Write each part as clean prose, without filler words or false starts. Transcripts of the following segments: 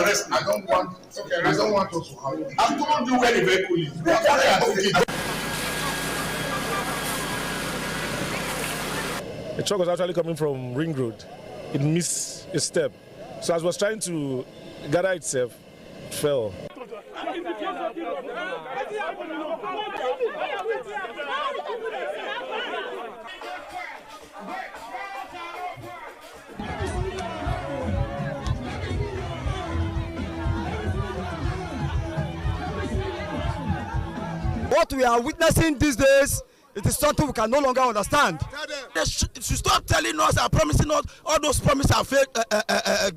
arrest me. I don't want us to have it. I've told you where the vehicle is. The truck was actually coming from Ring Road. It missed a step. So as it was trying to gather itself, it fell. What we are witnessing these days, it is something we can no longer understand. They should stop telling us and promising us all those promises are fake,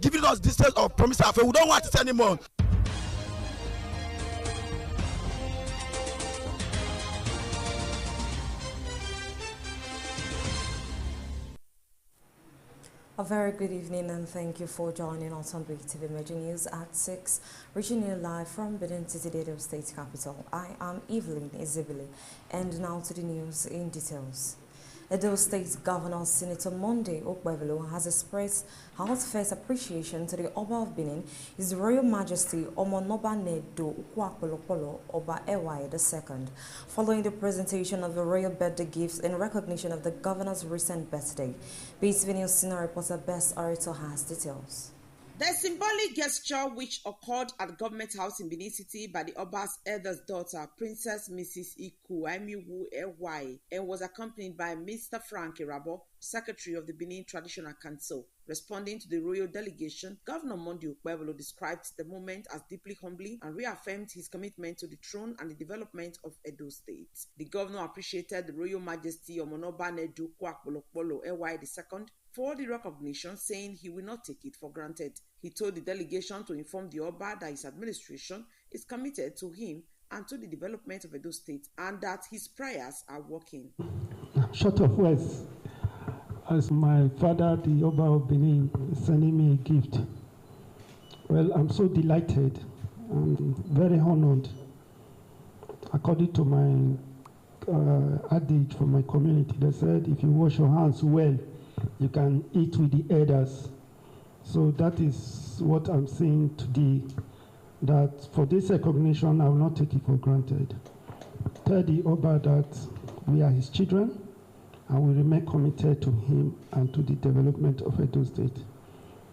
giving us this set of promises are fake. We don't want it anymore. A very good evening and thank you for joining us on BeeTv Major News at 6, reaching you live from Benin City, the state capital. I am Evelyn Izebile, and now to the news in details. Edo State Governor Senator Monday Okpebelo has expressed heartfelt appreciation to the Oba of Benin, His Royal Majesty Omonoba Nedo Ukwakpolokpolo Oba Ewaye II, following the presentation of the royal birthday gifts in recognition of the governor's recent birthday. BeeTv News senior reporter Bess Arito has details. The symbolic gesture, which occurred at Government House in Benin City by the Oba's eldest daughter, Princess Mrs. Iku Amiwu Ewaye, and was accompanied by Mr. Frank Irabo, Secretary of the Benin Traditional Council. Responding to the royal delegation, Governor Monday Okpebelo described the moment as deeply humbling and reaffirmed his commitment to the throne and the development of Edo State. The governor appreciated the Royal Majesty Omonoba Nedu Ukwakpolokpolo Ewaye II for the recognition, saying he will not take it for granted. He told the delegation to inform the Oba that his administration is committed to him and to the development of Edo State, and that his prayers are working. Short of words, as my father, the Oba of Benin, is sending me a gift. Well, I'm so delighted and very honored. According to my adage from my community, they said, if you wash your hands well, you can eat with the elders. So that is what I'm saying today, that for this recognition, I will not take it for granted. Tell the Oba that we are his children, and we remain committed to him and to the development of Edo State,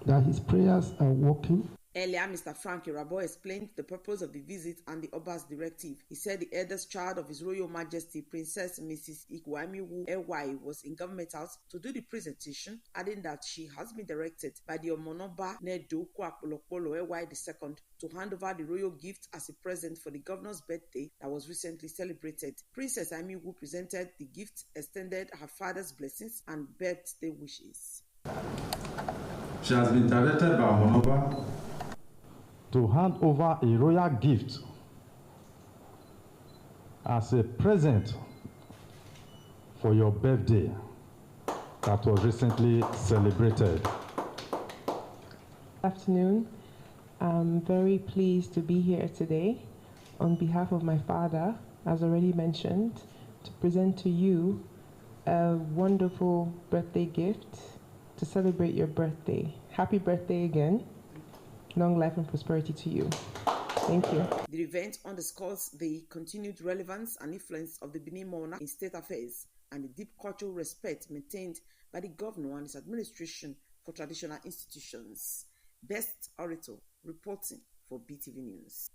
that his prayers are working. Earlier, Mr. Frank Irabo explained the purpose of the visit and the Oba's directive. He said the eldest child of His Royal Majesty, Princess Mrs. Ikwamiwu Ewaye, was in Government House to do the presentation, adding that she has been directed by the Omonoba Nedo Ukwakpolokpolo Ewaye II to hand over the royal gift as a present for the governor's birthday that was recently celebrated. Princess Amiwu presented the gift, extended her father's blessings and birthday wishes. She has been directed by Omonoba to hand over a royal gift as a present for your birthday that was recently celebrated. Good afternoon. I'm very pleased to be here today on behalf of my father, as already mentioned, to present to you a wonderful birthday gift to celebrate your birthday. Happy birthday again. Long life and prosperity to you. Thank you. The event underscores the continued relevance and influence of the Benin monarch in state affairs and the deep cultural respect maintained by the governor and his administration for traditional institutions. Best Orito reporting for BeeTv News.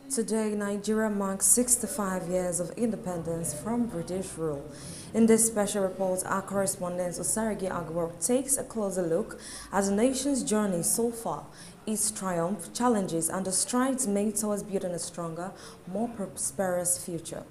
Today, Nigeria marks 65 years of independence from British rule. In this special report, our correspondent Osarige Agbo takes a closer look at the nation's journey so far, its triumph, challenges, and the strides made towards building a stronger, more prosperous future.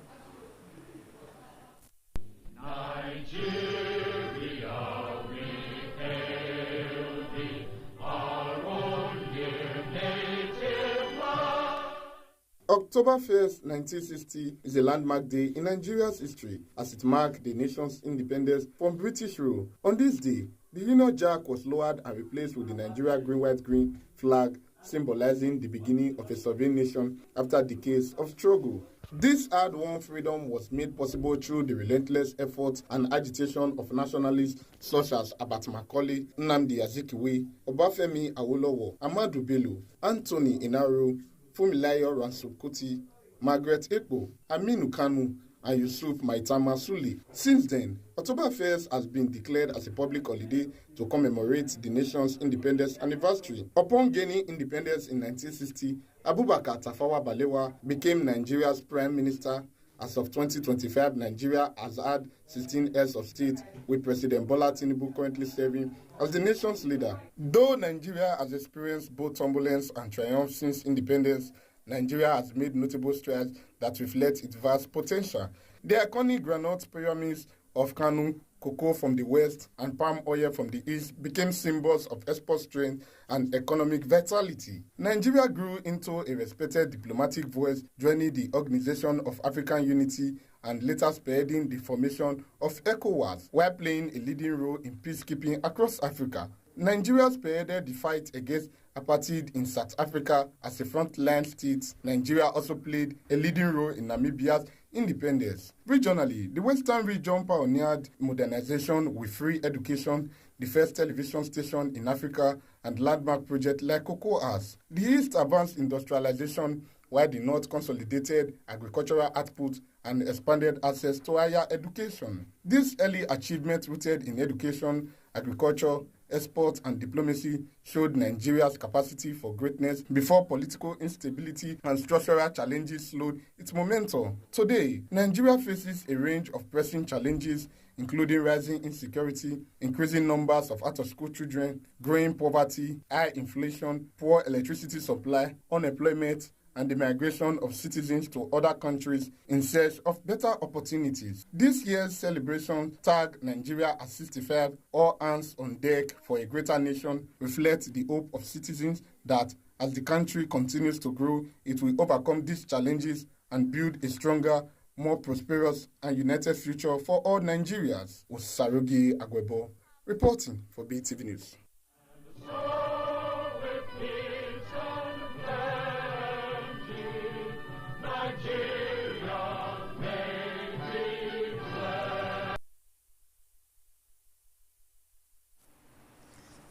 October 1st, 1960 is a landmark day in Nigeria's history as it marked the nation's independence from British rule. On this day, the Union Jack was lowered and replaced with the Nigeria green-white-green flag, symbolizing the beginning of a sovereign nation after decades of struggle. This hard-won freedom was made possible through the relentless efforts and agitation of nationalists such as Abat Macaulay, Nnamdi Azikiwe, Obafemi Awolowo, Ahmadu Bello, Anthony Enaro, Funmilayo Ransome-Kuti, Margaret Ekpo, Aminu Kanu, and Yusuf Maitama Sule. Since then, October 1st has been declared as a public holiday to commemorate the nation's independence anniversary. Upon gaining independence in 1960, Abubakar Tafawa Balewa became Nigeria's prime minister. As of 2025, Nigeria has had 16 heads of state, with President Bola Tinubu currently serving as the nation's leader. Though Nigeria has experienced both turbulence and triumph since independence, Nigeria has made notable strides that reflect its vast potential. The iconic granite pyramids of Kanu, cocoa from the west, and palm oil from the east became symbols of export strength and economic vitality. Nigeria grew into a respected diplomatic voice, joining the Organization of African Unity and later spearheading the formation of ECOWAS, while playing a leading role in peacekeeping across Africa. Nigeria spearheaded the fight against apartheid in South Africa as a frontline state. Nigeria also played a leading role in Namibia's independence. Regionally, the Western region pioneered modernization with free education, the first television station in Africa, and landmark projects like Cocoa House. The East advanced industrialization, while the North consolidated agricultural output and expanded access to higher education. These early achievements rooted in education, agriculture, export, and diplomacy showed Nigeria's capacity for greatness before political instability and structural challenges slowed its momentum. Today, Nigeria faces a range of pressing challenges, including rising insecurity, increasing numbers of out-of-school children, growing poverty, high inflation, poor electricity supply, unemployment, and the migration of citizens to other countries in search of better opportunities. This year's celebration, tagged Nigeria at 65, all hands on deck for a greater nation, reflects the hope of citizens that as the country continues to grow, it will overcome these challenges and build a stronger, more prosperous and united future for all Nigerians. Osarogi Agwebo, reporting for BeeTv News.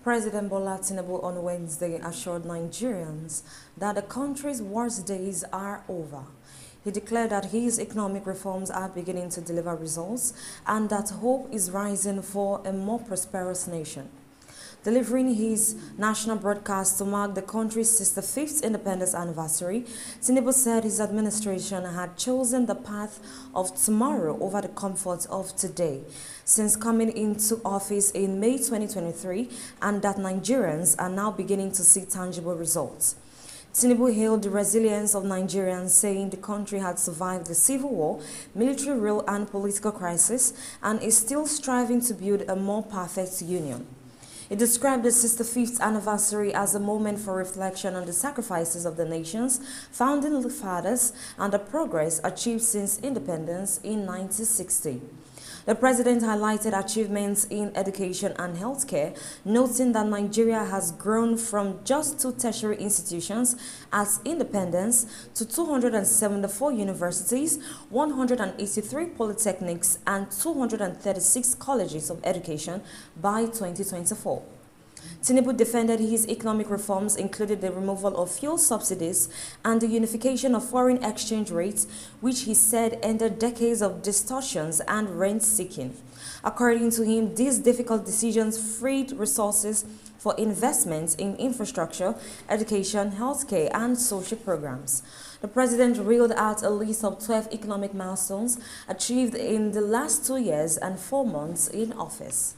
President Bola Tinubu on Wednesday assured Nigerians that the country's worst days are over. He declared that his economic reforms are beginning to deliver results and that hope is rising for a more prosperous nation. Delivering his national broadcast to mark the country's 65th independence anniversary, Tinubu said his administration had chosen the path of tomorrow over the comfort of today since coming into office in May 2023, and that Nigerians are now beginning to see tangible results. Tinubu hailed the resilience of Nigerians, saying the country had survived the civil war, military rule and political crisis and is still striving to build a more perfect union. He described the 65th anniversary as a moment for reflection on the sacrifices of the nation's founding fathers and the progress achieved since independence in 1960. The president highlighted achievements in education and healthcare, noting that Nigeria has grown from just 2 tertiary institutions at independence to 274 universities, 183 polytechnics, and 236 colleges of education by 2024. Tinubu defended his economic reforms, including the removal of fuel subsidies and the unification of foreign exchange rates, which he said ended decades of distortions and rent-seeking. According to him, these difficult decisions freed resources for investments in infrastructure, education, healthcare, and social programs. The president reeled out a list of 12 economic milestones achieved in the last 2 years and 4 months in office.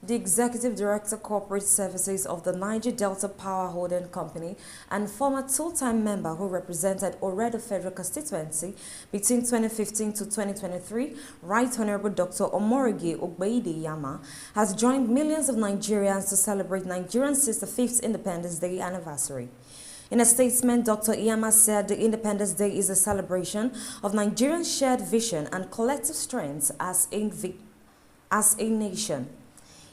The Executive Director Corporate Services of the Niger Delta Power Holding Company and former two-time member who represented Oredo Federal Constituency between 2015 to 2023, Right Honorable Dr. Omorige Ogbeide Yama, has joined millions of Nigerians to celebrate Nigeria's 65th Independence Day anniversary. In a statement, Dr. Iyama said the Independence Day is a celebration of Nigerians' shared vision and collective strength as a nation.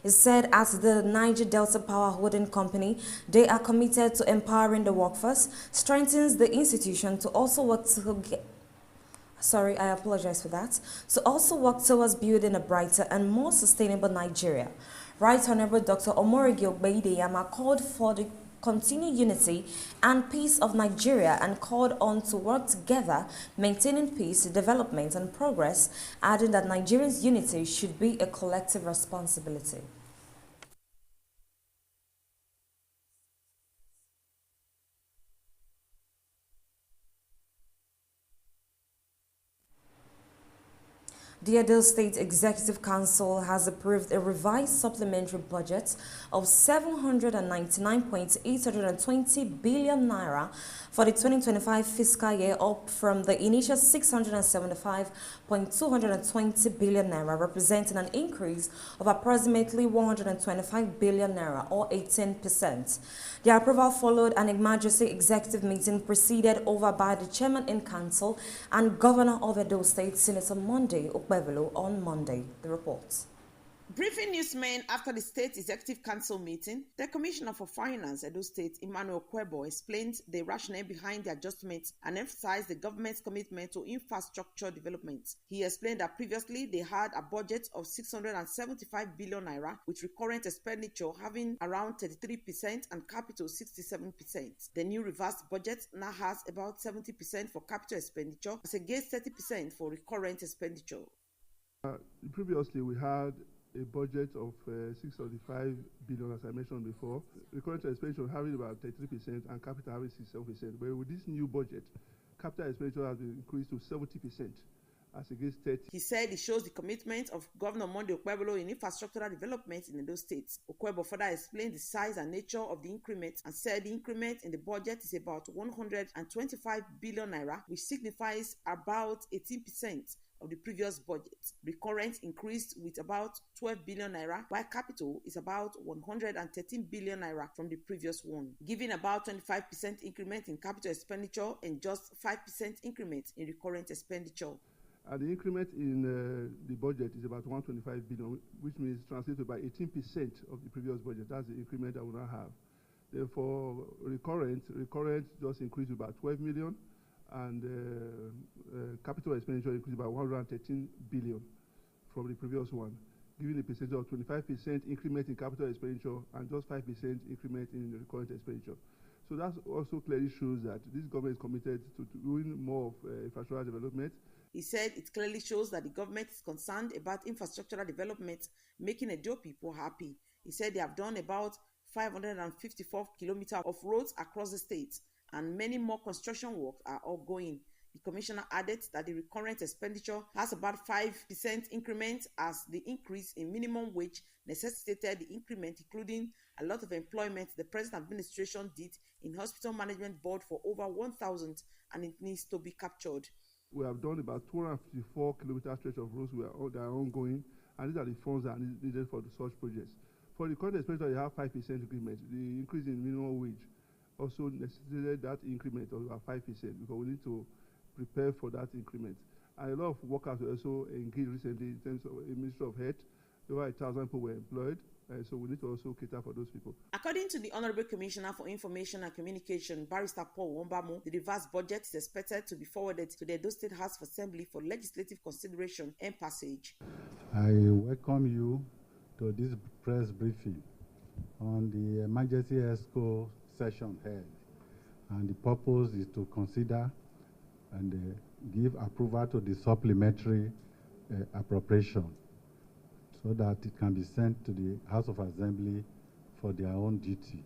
It said at the Niger Delta Power Holding Company, they are committed to empowering the workforce, strengthens the institution to also work to I apologize for that. To also work towards building a brighter and more sustainable Nigeria. Right Honorable Dr. Omorigi Ogbeideyama called for the continued unity and peace of Nigeria and called on to work together, maintaining peace, development and progress, adding that Nigerians' unity should be a collective responsibility. The Edo State Executive Council has approved a revised supplementary budget of 799.820 billion naira for the 2025 fiscal year, up from the initial 675.220 billion naira, representing an increase of approximately 125 billion naira or 18%. The approval followed an emergency executive meeting presided over by the chairman in council and governor of Edo State, Senator Monday Okpebholo, on Monday. The report. Briefing newsmen after the State Executive Council meeting, the Commissioner for Finance, Edo State, Emmanuel Kwebo, explained the rationale behind the adjustment and emphasized the government's commitment to infrastructure development. He explained that previously they had a budget of 675 billion naira, with recurrent expenditure having around 33% and capital 67%. The new revised budget now has about 70% for capital expenditure as against 30% for recurrent expenditure. Previously, we had a budget of 635 billion, as I mentioned before. Recurrent expenditure having about 33% and capital having 67%. But with this new budget, capital expenditure has been increased to 70% as against 30%. He said it shows the commitment of Governor Monday Okpebholo in infrastructural development in Edo State. Okpebholo further explained the size and nature of the increment and said the increment in the budget is about 125 billion naira, which signifies about 18% of the previous budget. Recurrent increased with about 12 billion naira, while capital is about 113 billion naira from the previous one, giving about 25% increment in capital expenditure and just 5% increment in recurrent expenditure. The increment in the budget is about 125 billion, which means translated by 18% of the previous budget. That's the increment that we now have. Therefore, recurrent just increased to about 12 million. And capital expenditure increased by 113 billion from the previous one, giving a percentage of 25% increment in capital expenditure and just 5% increment in the recurrent expenditure. So that also clearly shows that this government is committed to doing more of infrastructural development. He said it clearly shows that the government is concerned about infrastructural development, making Edo people happy. He said they have done about 554 kilometers of roads across the state, and many more construction works are ongoing. The commissioner added that the recurrent expenditure has about 5% increment, as the increase in minimum wage necessitated the increment, including a lot of employment the present administration did in hospital management board for over 1,000, and it needs to be captured. We have done about 254 kilometer stretch of roads that are ongoing, and these are the funds that are needed for such projects. For the current expenditure, you have 5% increment. The increase in minimum wage also necessitated that increment of about 5%, because we need to prepare for that increment. And a lot of workers were also engaged recently in terms of a Ministry of Health. Over 1,000 people were employed, so we need to also cater for those people. According to the Honorable Commissioner for Information and Communication, Barrister Paul Wombamu, the revised budget is expected to be forwarded to the Edo State House of Assembly for legislative consideration and passage. I welcome you to this press briefing on the emergency ESCO session held, and the purpose is to consider and give approval to the supplementary appropriation, so that it can be sent to the House of Assembly for their own duty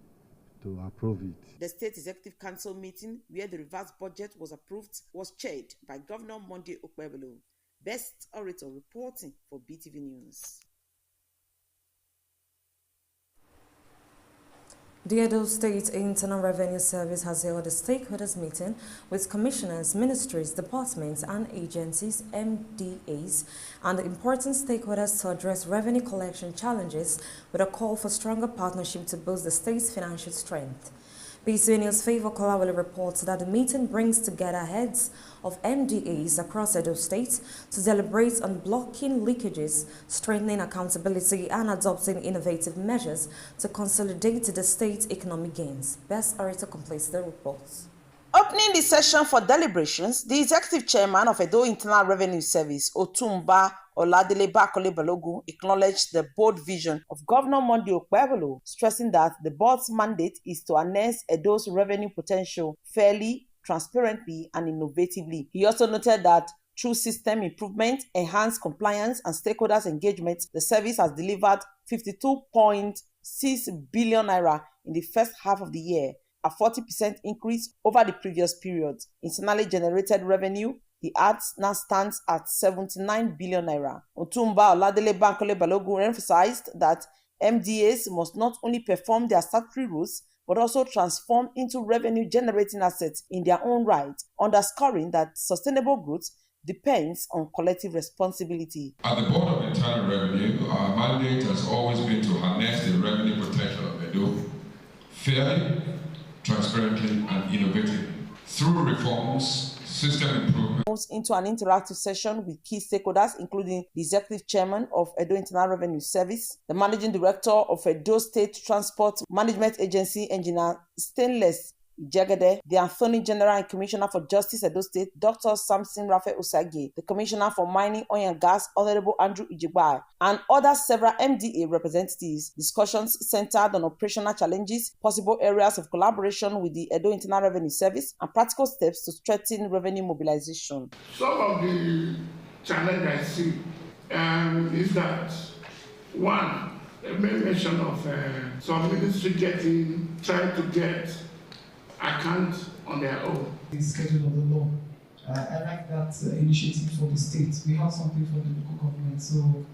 to approve it. The State Executive Council meeting, where the revised budget was approved, was chaired by Governor Monday Okpebholo. Best Orator reporting for BeeTv News. The Edo State Internal Revenue Service has held a stakeholders meeting with commissioners, ministries, departments and agencies, MDAs, and important stakeholders to address revenue collection challenges with a call for stronger partnership to boost the state's financial strength. BeeTv News Favor Kolawole reports that the meeting brings together heads of MDAs across Edo State to deliberate on blocking leakages, strengthening accountability, and adopting innovative measures to consolidate the state's economic gains. Best Arita completes the report. Opening the session for deliberations, the executive chairman of Edo Internal Revenue Service, Otumba Oladele Bakole Balogun, acknowledged the bold vision of Governor Monday Okpebholo, stressing that the board's mandate is to harness Edo's revenue potential fairly, transparently, and innovatively. He also noted that through system improvement, enhanced compliance, and stakeholders' engagement, the service has delivered 52.6 billion naira in the first half of the year, a 40% increase over the previous period. Internally generated revenue, the adds now stands at 79 billion naira. Otumba Oladele Bankole Balogun emphasized that MDAs must not only perform their statutory roles, but also transform into revenue-generating assets in their own right, underscoring that sustainable growth depends on collective responsibility. At the Board of Internal Revenue, our mandate has always been to harness the revenue potential of Edo fairly, transparently, and innovatively through reforms, system improvements. Into an interactive session with key stakeholders, including the executive chairman of Edo Internal Revenue Service, the managing director of Edo State Transport Management Agency, Engineer Stainless Ijegede, the Attorney General and Commissioner for Justice Edo State, Dr. Samson Raphael Osage, the Commissioner for Mining, Oil and Gas, Honorable Andrew Ijigbai, and other several MDA representatives. Discussions centered on operational challenges, possible areas of collaboration with the Edo Internal Revenue Service, and practical steps to strengthen revenue mobilization. Some of the challenges I see is that, one, a main mention of some ministry trying to get account on their own. The schedule of the law. I like that initiative for the state. We have something for the local government, so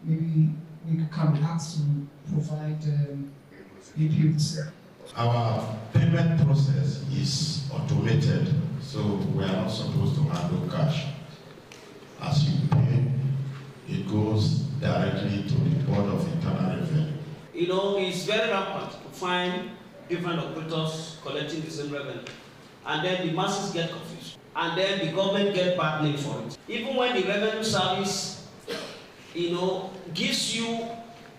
maybe we can be asked to provide inputs. Our payment process is automated, so we are not supposed to handle cash. As you pay, it goes directly to the Board of Internal Revenue. You know, it's very rampant to find different operators collecting the same revenue, and then the masses get confused, and then the government get bad name for it. Even when the revenue service, gives you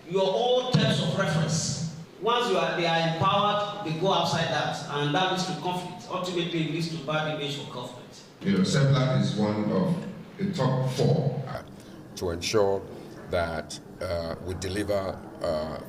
your own terms of reference, once they are empowered, they go outside that, and that leads to conflict. Ultimately, it leads to bad image for government. CEPLAC is one of the top 4 to ensure that we deliver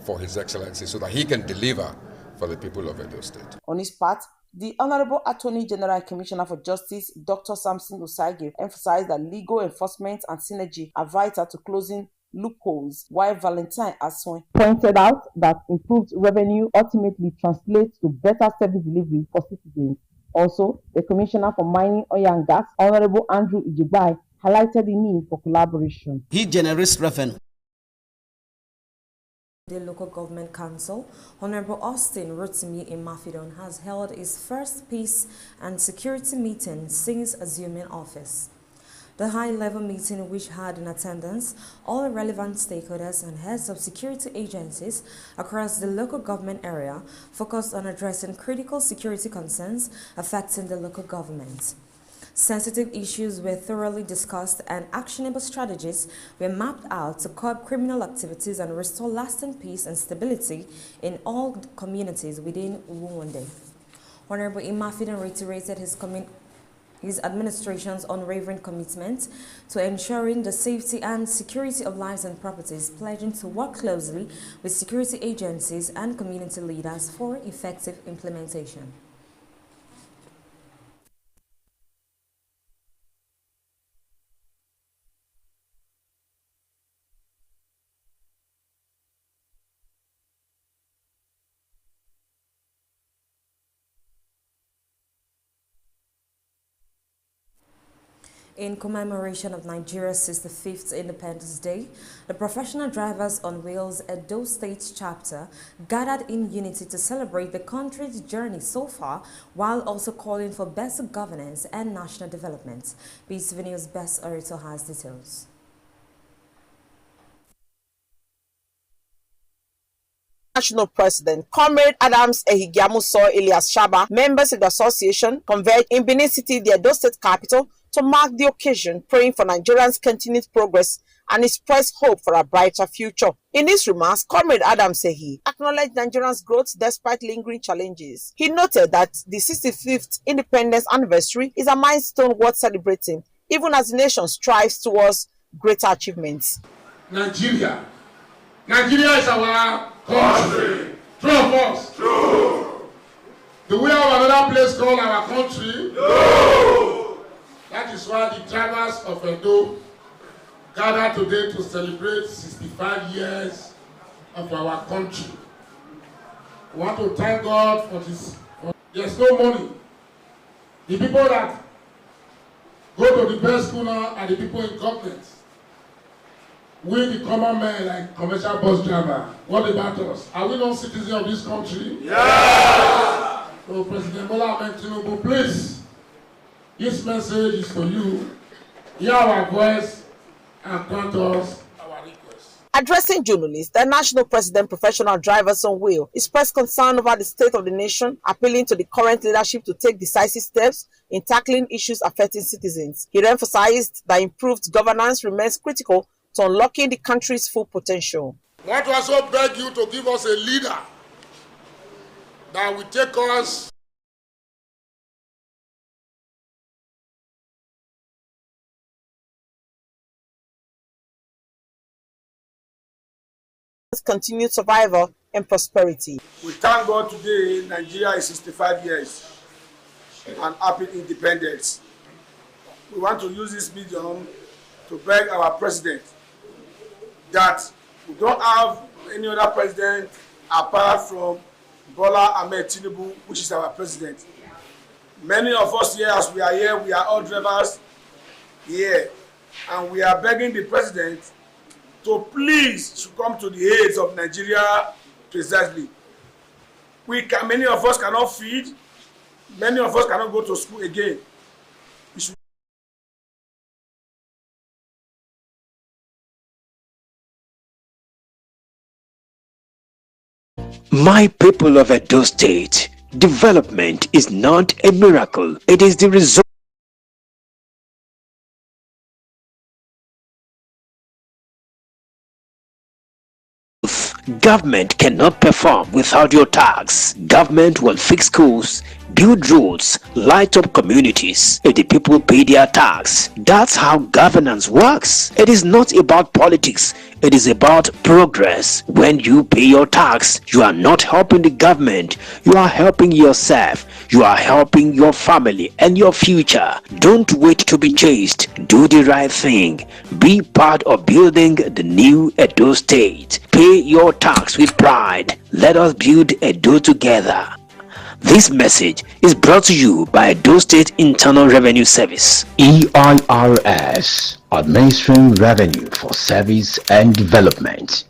for His Excellency, so that he can deliver for the people of Edo State. On his part, the Honorable Attorney General and Commissioner for Justice, Dr. Samson Osage, emphasized that legal enforcement and synergy are vital to closing loopholes, while Valentine Aswin pointed out that improved revenue ultimately translates to better service delivery for citizens. Also, the Commissioner for Mining, Oil and Gas, Honorable Andrew Ijigbai, highlighted the need for collaboration. He generates revenue. The Local Government Council, Honorable Austin Rotimi Imafidon, has held his first peace and security meeting since assuming office. The high-level meeting, which had in attendance all relevant stakeholders and heads of security agencies across the local government area, focused on addressing critical security concerns affecting the local government. Sensitive issues were thoroughly discussed and actionable strategies were mapped out to curb criminal activities and restore lasting peace and stability in all communities within Uwunde. Honorable Imafidon reiterated his administration's unwavering commitment to ensuring the safety and security of lives and properties, pledging to work closely with security agencies and community leaders for effective implementation. In commemoration of Nigeria's 65th Independence Day, the Professional Drivers on Wheels Edo State chapter gathered in unity to celebrate the country's journey so far, while also calling for better governance and national development. BeeTv News' Best Orito has details. National President, Comrade Adams Ehigiamuso Elias Shaba, members of the association converged in Benin City, the Edo State capital, to mark the occasion, praying for Nigerians' continued progress and expressed hope for a brighter future. In his remarks, Comrade Adams Ehi acknowledged Nigerians' growth despite lingering challenges. He noted that the 65th independence anniversary is a milestone worth celebrating, even as the nation strives towards greater achievements. Nigeria is our country. True of us? True. Do we have another place called our country? No. That is why the drivers of Edo gather today to celebrate 65 years of our country. We want to thank God for this. There's no money. The people that go to the best school now are the people in government. We, the common men, like commercial bus driver, what about us? Are we not citizens of this country? Yes! So President Bola Ahmed Tinubu, please, this message is for you. Hear our voice and grant us our request. Addressing journalists, the National President Professional Drivers on Wheel expressed concern over the state of the nation, appealing to the current leadership to take decisive steps in tackling issues affecting citizens. He emphasized that improved governance remains critical to unlocking the country's full potential. I want to also beg you to give us a leader that will take us continued survival and prosperity. We thank God today Nigeria is 65 years and happy independence. We want to use this medium to beg our president that we don't have any other president apart from Bola Ahmed Tinubu, which is our president. Many of us here, as we are here, we are all drivers here, and we are begging the president to please to come to the aid of Nigeria precisely. Many of us cannot feed, many of us cannot go to school again. My people of Edo State, development is not a miracle. It is the result. Government cannot perform without your tax. Government will fix schools, build roads, light up communities if the people pay their tax. That's how governance works. It is not about politics. It is about progress. When you pay your tax, you are not helping the government. You are helping yourself. You are helping your family and your future. Don't wait to be chased. Do the right thing. Be part of building the new Edo State. Pay your tax with pride. Let us build Edo together. This message is brought to you by Edo State Internal Revenue Service. EIRS, Administering Revenue for Service and Development.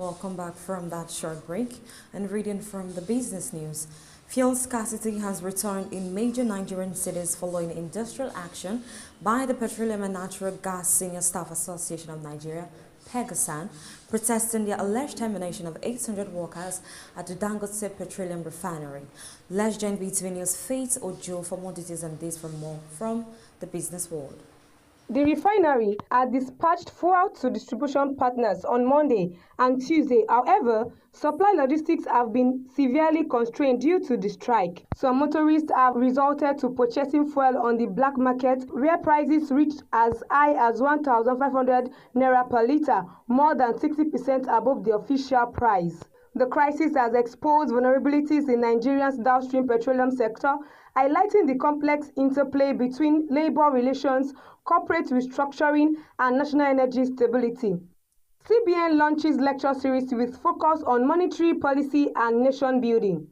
Welcome back from that short break and reading from the business news. Fuel scarcity has returned in major Nigerian cities following industrial action by the Petroleum and Natural Gas Senior Staff Association of Nigeria, Pegasan, protesting the alleged termination of 800 workers at the Dangote Petroleum Refinery. Let's join BeeTv News' Faith Ojo for more details on this from the business world. The refinery had dispatched fuel to distribution partners on Monday and Tuesday. However, supply logistics have been severely constrained due to the strike. Some motorists have resorted to purchasing fuel on the black market, where prices reached as high as 1,500 naira per litre, more than 60% above the official price. The crisis has exposed vulnerabilities in Nigeria's downstream petroleum sector, highlighting the complex interplay between labor relations, corporate restructuring, and national energy stability. CBN launches lecture series with focus on monetary policy and nation building.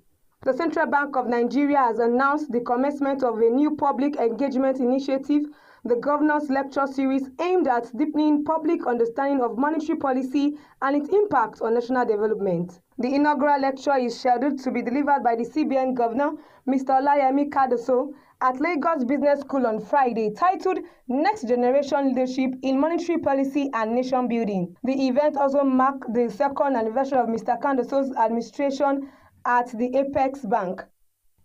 The Central Bank of Nigeria has announced the commencement of a new public engagement initiative, the Governor's Lecture Series, aimed at deepening public understanding of monetary policy and its impact on national development. The inaugural lecture is scheduled to be delivered by the CBN Governor, Mr. Olayemi Kadoso, at Lagos Business School on Friday, titled Next Generation Leadership in Monetary Policy and Nation Building. The event also marked the second anniversary of Mr. Kadoso's administration at the Apex Bank.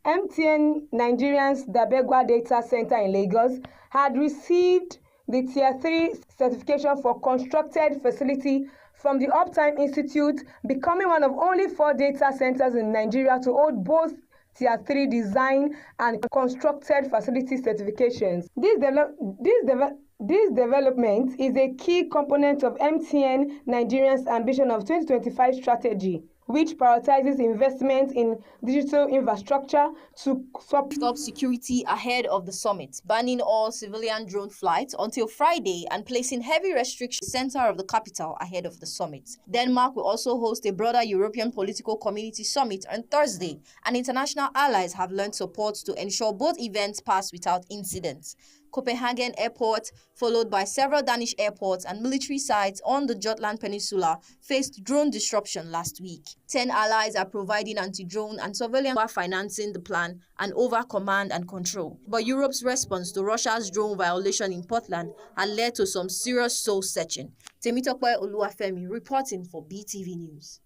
MTN Nigeria's Dabegwa Data Center in Lagos had received the Tier 3 certification for constructed facility from the Uptime Institute, becoming one of only 4 data centers in Nigeria to hold both Tier 3 design and constructed facility certifications. This development is a key component of MTN Nigeria's ambition of 2025 strategy, which prioritizes investment in digital infrastructure to Stop security ahead of the summit, banning all civilian drone flights until Friday and placing heavy restrictions in the center of the capital ahead of the summit. Denmark will also host a broader European political community summit on Thursday, and international allies have lent support to ensure both events pass without incidents. Copenhagen Airport, followed by several Danish airports and military sites on the Jutland Peninsula, faced drone disruption last week. 10 allies are providing anti-drone and surveillance while financing the plan and over command and control. But Europe's response to Russia's drone violation in Portland had led to some serious soul-searching. Temitope Oluwafemi reporting for BeeTv News.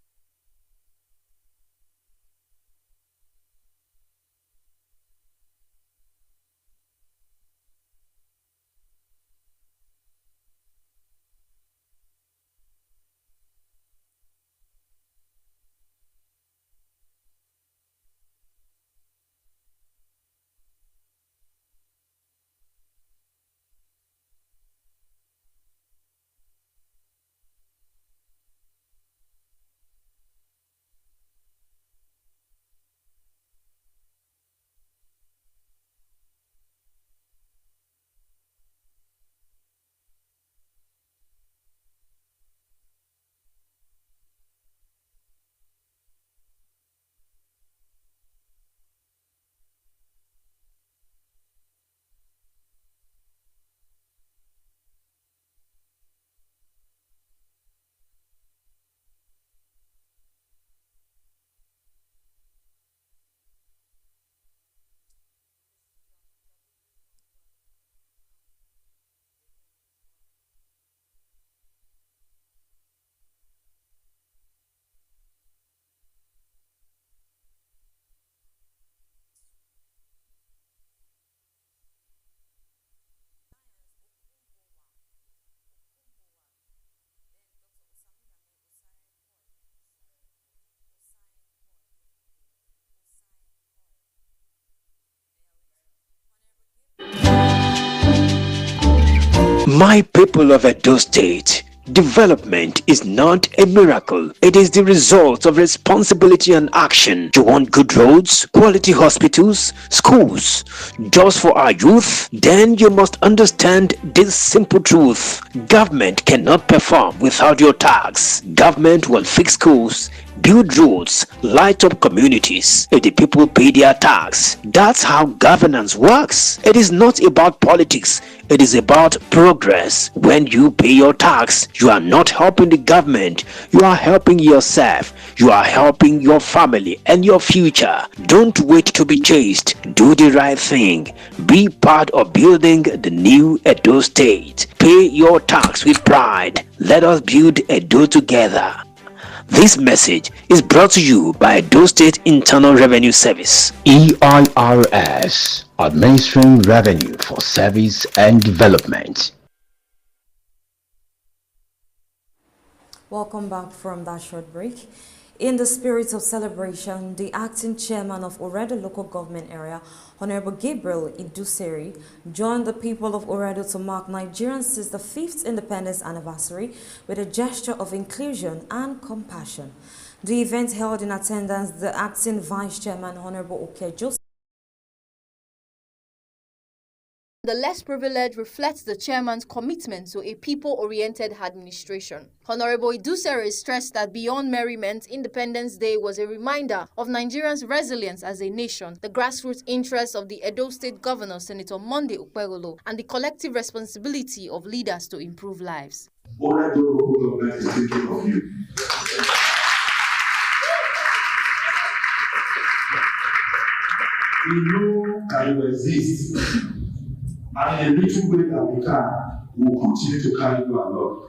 My people of Edo State, development is not a miracle. It is the result of responsibility and action. You want good roads, quality hospitals, schools, jobs for our youth? Then you must understand this simple truth. Government cannot perform without your tax. Government will fix schools, build roads, light up communities if the people pay their tax. That's how governance works. It is not about politics. It is about progress. When you pay your tax, you are not helping the government. You are helping yourself. You are helping your family and your future. Don't wait to be chased. Do the right thing. Be part of building the new Edo State. Pay your tax with pride. Let us build Edo together. This message is brought to you by Edo State Internal Revenue Service. EIRS, Administering Revenue for Service and Development. Welcome back from that short break. In the spirit of celebration, the acting chairman of Oredo local government area, Honorable Gabriel Iduseri, joined the people of Oredo to mark Nigeria's 65th independence anniversary with a gesture of inclusion and compassion. The event held in attendance the acting Vice Chairman Honorable Okejo. The less privileged reflects the chairman's commitment to a people-oriented administration. Honorable Idusere stressed that beyond merriment, Independence Day was a reminder of Nigerians' resilience as a nation, the grassroots interests of the Edo State Governor, Senator Monday Okpegolo, and the collective responsibility of leaders to improve lives. Oredo local government is thinking of you. We know that you exist. And in a little way that we can, we will continue to carry you along.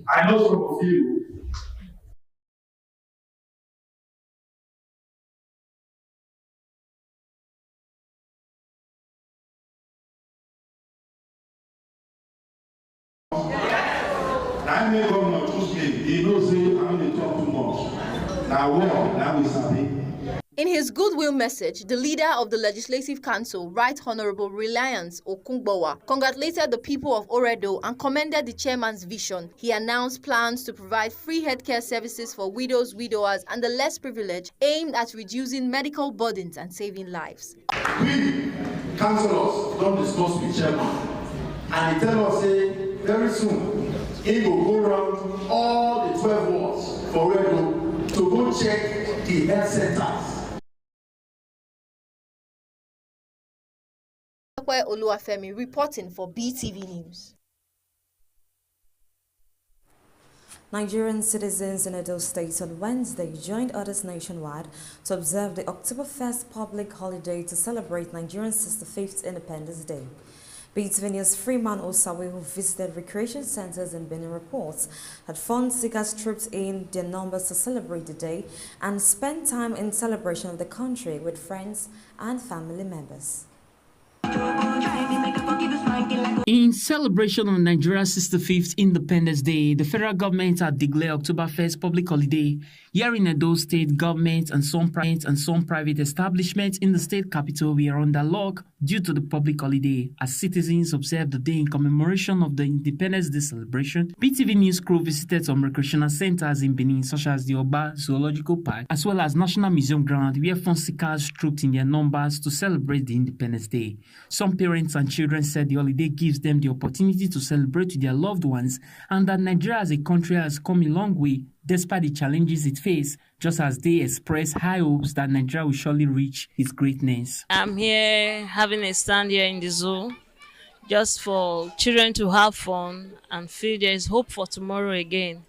I know some of you I may governor choose me. He knows say I'm going to talk too much. Now we sabi. In his goodwill message, the leader of the Legislative Council, Right Honorable Reliance Okungbowa, congratulated the people of Oredo and commended the chairman's vision. He announced plans to provide free healthcare services for widows, widowers, and the less privileged, aimed at reducing medical burdens and saving lives. We, councillors, don't discuss with chairman, and he tell us say very soon he will go around all the 12 wards for Oredo to go check the health centers. Oluwafemi reporting for BeeTv News. Nigerian citizens in Edo State on Wednesday joined others nationwide to observe the Oktoberfest public holiday to celebrate Nigeria's 65th Independence Day. BeeTv News Freeman Osawe, who visited recreation centers in Benin, reports that fun seekers trooped in their numbers to celebrate the day and spend time in celebration of the country with friends and family members. In celebration of Nigeria's 65th Independence Day, the federal government had declared Oktoberfest public holiday. Here in Edo State, government and some private establishments in the state capital were under lock due to the public holiday. As citizens observed the day in commemoration of the Independence Day celebration, BeeTv News crew visited some recreational centers in Benin, such as the Oba Zoological Park, as well as National Museum ground, where fun seekers trooped in their numbers to celebrate the Independence Day. Some parents and children said the holiday gives them the opportunity to celebrate with their loved ones and that Nigeria as a country has come a long way despite the challenges it faces, just as they express high hopes that Nigeria will surely reach its greatness. I'm here having a stand here in the zoo just for children to have fun and feel there is hope for tomorrow again.